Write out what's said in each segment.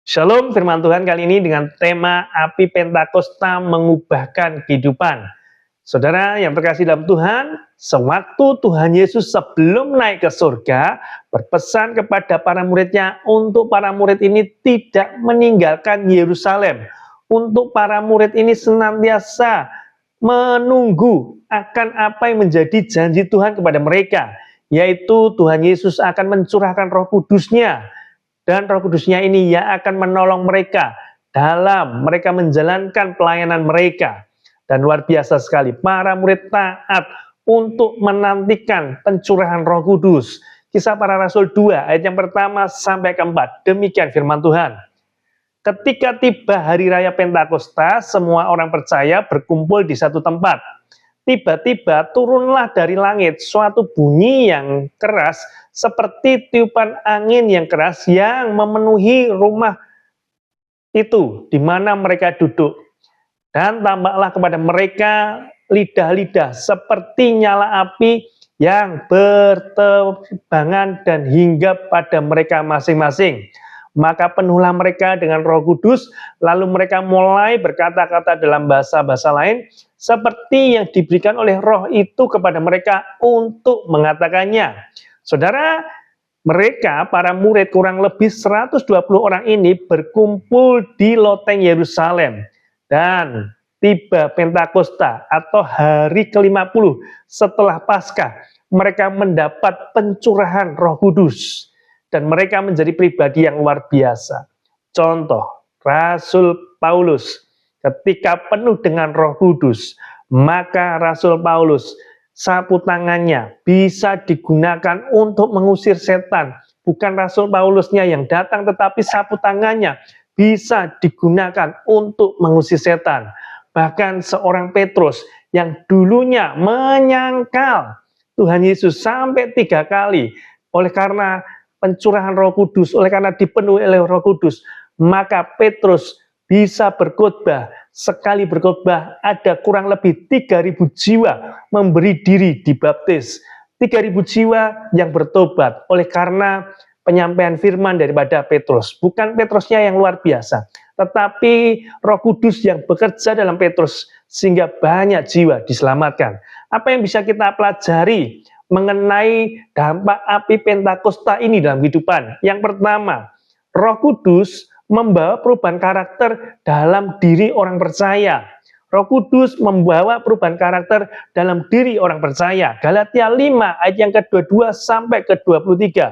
Shalom, firman Tuhan kali ini dengan tema api Pentakosta mengubahkan kehidupan. Saudara yang terkasih dalam Tuhan, sewaktu Tuhan Yesus sebelum naik ke surga, berpesan kepada para muridnya untuk para murid ini tidak meninggalkan Yerusalem. Untuk para murid ini senantiasa menunggu akan apa yang menjadi janji Tuhan kepada mereka, yaitu Tuhan Yesus akan mencurahkan Roh Kudus-Nya. Dan Roh Kudus-Nya ini yang akan menolong mereka dalam mereka menjalankan pelayanan mereka. Dan luar biasa sekali, para murid taat untuk menantikan pencurahan Roh Kudus. Kisah Para Rasul 2 ayat yang pertama sampai keempat. Demikian firman Tuhan. Ketika tiba hari raya Pentakosta, semua orang percaya berkumpul di satu tempat. Tiba-tiba turunlah dari langit suatu bunyi yang keras seperti tiupan angin yang keras yang memenuhi rumah itu di mana mereka duduk. Dan tampaklah kepada mereka lidah-lidah seperti nyala api yang bertebangan dan hinggap pada mereka masing-masing. Maka penuhlah mereka dengan Roh Kudus, lalu mereka mulai berkata-kata dalam bahasa-bahasa lain, seperti yang diberikan oleh Roh itu kepada mereka untuk mengatakannya. Saudara, mereka, para murid kurang lebih 120 orang ini berkumpul di loteng Yerusalem. Dan tiba Pentakosta atau hari ke-50 setelah Paskah, mereka mendapat pencurahan Roh Kudus. Dan mereka menjadi pribadi yang luar biasa. Contoh, Rasul Paulus ketika penuh dengan Roh Kudus, maka Rasul Paulus sapu tangannya bisa digunakan untuk mengusir setan. Bukan Rasul Paulusnya yang datang, tetapi sapu tangannya bisa digunakan untuk mengusir setan. Bahkan seorang Petrus yang dulunya menyangkal Tuhan Yesus sampai 3 kali, oleh karena pencurahan Roh Kudus, oleh karena dipenuhi oleh Roh Kudus, maka Petrus bisa berkhotbah. Sekali berkhotbah ada kurang lebih 3.000 jiwa memberi diri dibaptis. 3.000 jiwa yang bertobat oleh karena penyampaian firman daripada Petrus. Bukan Petrusnya yang luar biasa, tetapi Roh Kudus yang bekerja dalam Petrus sehingga banyak jiwa diselamatkan. Apa yang bisa kita pelajari mengenai dampak api Pentakosta ini dalam kehidupan? Yang pertama, Roh Kudus membawa perubahan karakter dalam diri orang percaya. Roh Kudus membawa perubahan karakter dalam diri orang percaya. Galatia 5 ayat yang ke-22 sampai ke-23.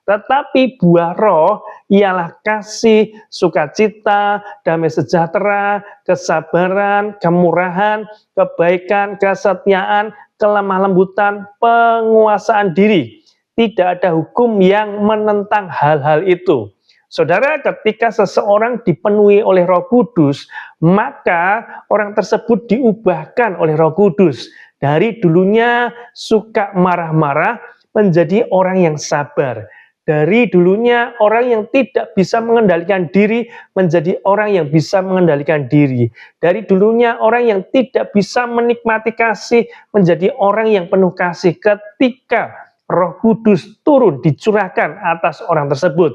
Tetapi buah roh ialah kasih, sukacita, damai sejahtera, kesabaran, kemurahan, kebaikan, kesetiaan, kelemah lembutan, penguasaan diri. Tidak ada hukum yang menentang hal-hal itu. Saudara, ketika seseorang dipenuhi oleh Roh Kudus, maka orang tersebut diubahkan oleh Roh Kudus. Dari dulunya suka marah-marah menjadi orang yang sabar. Dari dulunya orang yang tidak bisa mengendalikan diri menjadi orang yang bisa mengendalikan diri. Dari dulunya orang yang tidak bisa menikmati kasih menjadi orang yang penuh kasih ketika Roh Kudus turun dicurahkan atas orang tersebut.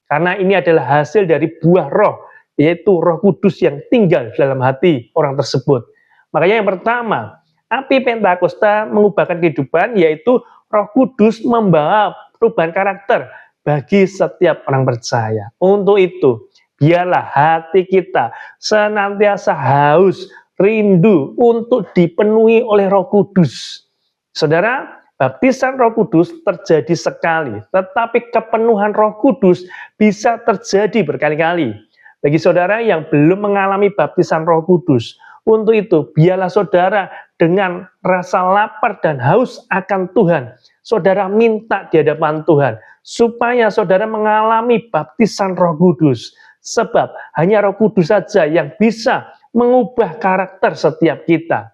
Karena ini adalah hasil dari buah roh, yaitu Roh Kudus yang tinggal dalam hati orang tersebut. Makanya yang pertama, api Pentakosta mengubahkan kehidupan, yaitu Roh Kudus membawa perubahan karakter bagi setiap orang percaya. Untuk itu, biarlah hati kita senantiasa haus, rindu untuk dipenuhi oleh Roh Kudus. Saudara, baptisan Roh Kudus terjadi sekali, tetapi kepenuhan Roh Kudus bisa terjadi berkali-kali. Bagi saudara yang belum mengalami baptisan Roh Kudus, untuk itu biarlah saudara dengan rasa lapar dan haus akan Tuhan, saudara minta di hadapan Tuhan, supaya saudara mengalami baptisan Roh Kudus. Sebab hanya Roh Kudus saja yang bisa mengubah karakter setiap kita.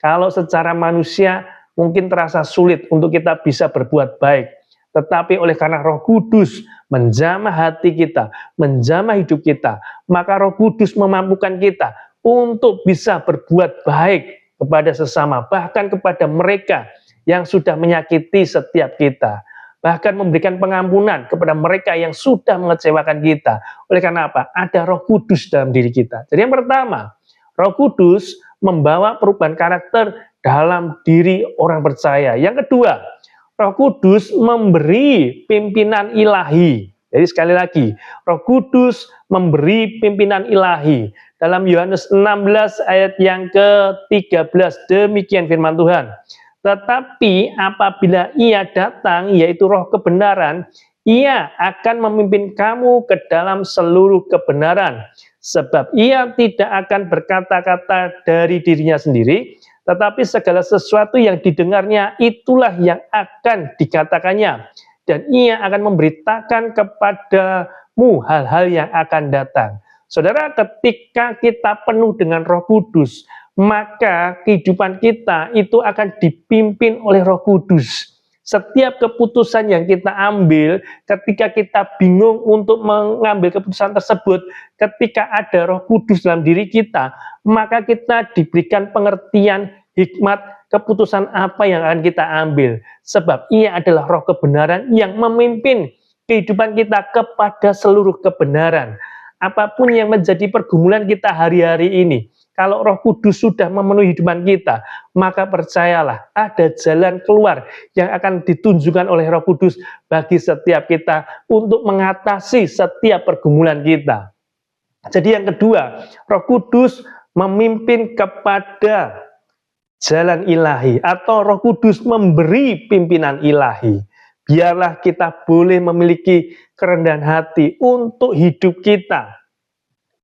Kalau secara manusia mungkin terasa sulit untuk kita bisa berbuat baik. Tetapi oleh karena Roh Kudus menjamah hati kita, menjamah hidup kita, maka Roh Kudus memampukan kita untuk bisa berbuat baik kepada sesama, bahkan kepada mereka yang sudah menyakiti setiap kita. bahkan memberikan pengampunan kepada mereka yang sudah mengecewakan kita. Oleh karena apa? Ada Roh Kudus dalam diri kita. Jadi yang pertama, Roh Kudus membawa perubahan karakter dalam diri orang percaya. Yang kedua, Roh Kudus memberi pimpinan ilahi. Jadi sekali lagi, Roh Kudus memberi pimpinan ilahi. Dalam Yohanes 16 ayat yang ke-13, demikian firman Tuhan. Tetapi apabila Ia datang, yaitu Roh kebenaran, Ia akan memimpin kamu ke dalam seluruh kebenaran. Sebab Ia tidak akan berkata-kata dari dirinya sendiri, tetapi segala sesuatu yang didengarnya itulah yang akan dikatakannya. Dan Ia akan memberitakan kepadamu hal-hal yang akan datang. Saudara, ketika kita penuh dengan Roh Kudus, maka kehidupan kita itu akan dipimpin oleh Roh Kudus. Setiap keputusan yang kita ambil, ketika kita bingung untuk mengambil keputusan tersebut, ketika ada Roh Kudus dalam diri kita, maka kita diberikan pengertian, hikmat, keputusan apa yang akan kita ambil. Sebab Ia adalah Roh kebenaran yang memimpin kehidupan kita kepada seluruh kebenaran. Apapun yang menjadi pergumulan kita hari-hari ini, kalau Roh Kudus sudah memenuhi hidupan kita, maka percayalah ada jalan keluar yang akan ditunjukkan oleh Roh Kudus bagi setiap kita untuk mengatasi setiap pergumulan kita. Jadi yang kedua, Roh Kudus memimpin kepada jalan ilahi, atau Roh Kudus memberi pimpinan ilahi. Biarlah kita boleh memiliki kerendahan hati untuk hidup kita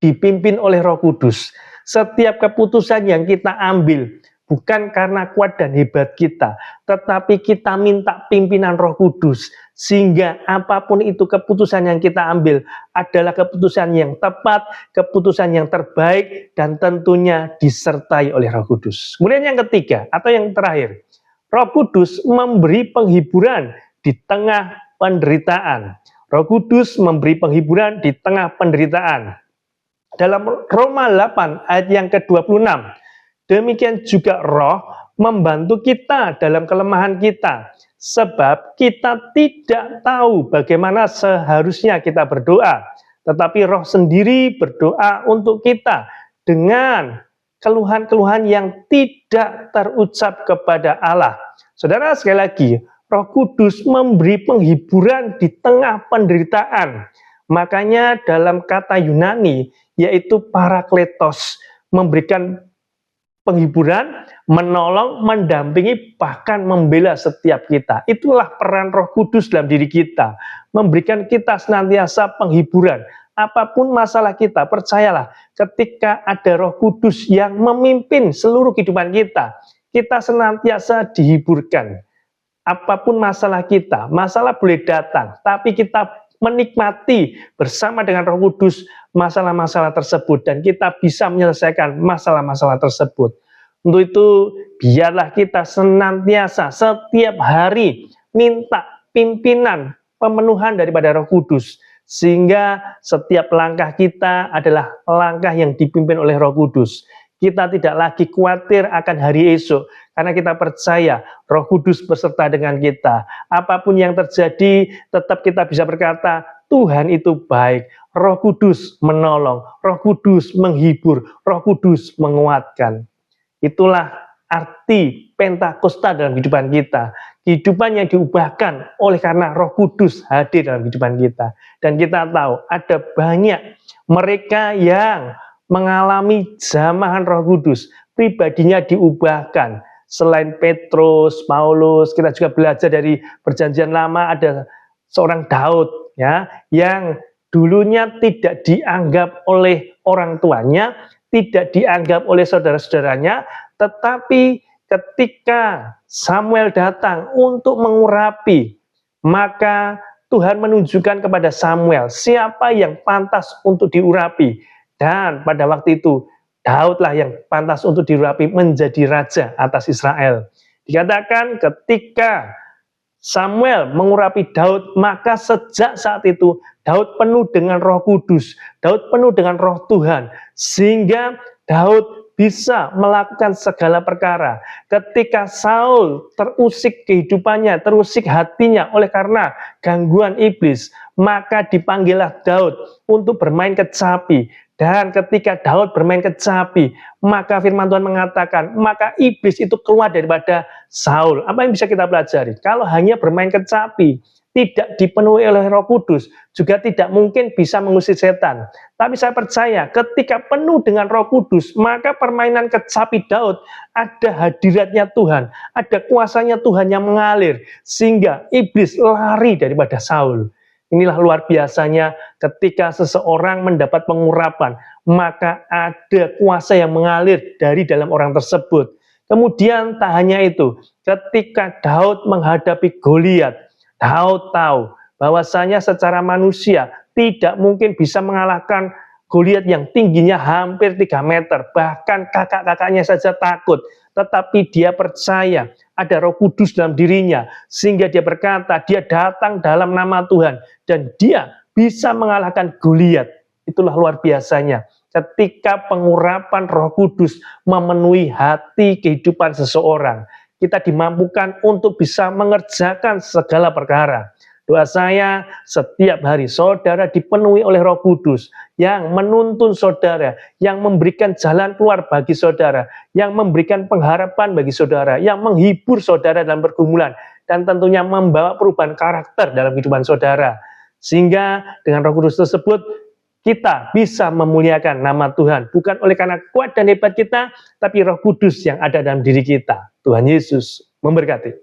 dipimpin oleh Roh Kudus. Setiap keputusan yang kita ambil bukan karena kuat dan hebat kita, tetapi kita minta pimpinan Roh Kudus, sehingga apapun itu keputusan yang kita ambil adalah keputusan yang tepat, keputusan yang terbaik, dan tentunya disertai oleh Roh Kudus. Kemudian yang ketiga atau yang terakhir, Roh Kudus memberi penghiburan di tengah penderitaan. Roh Kudus memberi penghiburan di tengah penderitaan. Dalam Roma 8 ayat yang ke-26, demikian juga Roh membantu kita dalam kelemahan kita, sebab kita tidak tahu bagaimana seharusnya kita berdoa, tetapi Roh sendiri berdoa untuk kita dengan keluhan-keluhan yang tidak terucap kepada Allah. Saudara, sekali lagi, Roh Kudus memberi penghiburan di tengah penderitaan. Makanya dalam kata Yunani, yaitu parakletos, memberikan penghiburan, menolong, mendampingi, bahkan membela setiap kita. Itulah peran Roh Kudus dalam diri kita, memberikan kita senantiasa penghiburan. Apapun masalah kita, percayalah, ketika ada Roh Kudus yang memimpin seluruh kehidupan kita, kita senantiasa dihiburkan. Apapun masalah kita, masalah boleh datang, tapi kita menikmati bersama dengan Roh Kudus masalah-masalah tersebut, dan kita bisa menyelesaikan masalah-masalah tersebut. Untuk itu, biarlah kita senantiasa setiap hari minta pimpinan, pemenuhan daripada Roh Kudus, sehingga setiap langkah kita adalah langkah yang dipimpin oleh Roh Kudus. Kita tidak lagi khawatir akan hari esok, karena kita percaya Roh Kudus beserta dengan kita. Apapun yang terjadi, tetap kita bisa berkata, Tuhan itu baik. Roh Kudus menolong, Roh Kudus menghibur, Roh Kudus menguatkan. Itulah arti Pentakosta dalam kehidupan kita. Kehidupan yang diubahkan oleh karena Roh Kudus hadir dalam kehidupan kita. Dan kita tahu ada banyak mereka yang mengalami jamahan Roh Kudus, pribadinya diubahkan. Selain Petrus, Paulus, kita juga belajar dari Perjanjian Lama, ada seorang Daud ya, yang dulunya tidak dianggap oleh orang tuanya, tidak dianggap oleh saudara-saudaranya, tetapi ketika Samuel datang untuk mengurapi, maka Tuhan menunjukkan kepada Samuel siapa yang pantas untuk diurapi. Dan pada waktu itu, Daudlah yang pantas untuk diurapi menjadi raja atas Israel. Dikatakan ketika Samuel mengurapi Daud, maka sejak saat itu Daud penuh dengan Roh Kudus, Daud penuh dengan Roh Tuhan, sehingga Daud bisa melakukan segala perkara. Ketika Saul terusik kehidupannya, terusik hatinya oleh karena gangguan iblis, maka dipanggillah Daud untuk bermain kecapi. Dan ketika Daud bermain kecapi, maka firman Tuhan mengatakan, maka iblis itu keluar daripada Saul. Apa yang bisa kita pelajari? Kalau hanya bermain kecapi, tidak dipenuhi oleh Roh Kudus, juga tidak mungkin bisa mengusir setan. Tapi saya percaya ketika penuh dengan Roh Kudus, maka permainan kecapi Daud ada hadiratnya Tuhan, ada kuasanya Tuhan yang mengalir, sehingga iblis lari daripada Saul. Inilah luar biasanya ketika seseorang mendapat pengurapan, maka ada kuasa yang mengalir dari dalam orang tersebut. Kemudian tak hanya itu, ketika Daud menghadapi Goliat, Daud tahu bahwasanya secara manusia tidak mungkin bisa mengalahkan Goliat yang tingginya hampir 3 meter. Bahkan kakak-kakaknya saja takut. Tetapi dia percaya ada Roh Kudus dalam dirinya. Sehingga dia berkata, dia datang dalam nama Tuhan. Dan dia bisa mengalahkan Goliat. Itulah luar biasanya. Ketika pengurapan Roh Kudus memenuhi hati kehidupan seseorang, kita dimampukan untuk bisa mengerjakan segala perkara. Doa saya setiap hari saudara dipenuhi oleh Roh Kudus yang menuntun saudara, yang memberikan jalan keluar bagi saudara, yang memberikan pengharapan bagi saudara, yang menghibur saudara dalam pergumulan, dan tentunya membawa perubahan karakter dalam kehidupan saudara. Sehingga dengan Roh Kudus tersebut kita bisa memuliakan nama Tuhan, bukan oleh karena kuat dan hebat kita, tapi Roh Kudus yang ada dalam diri kita. Tuhan Yesus memberkati.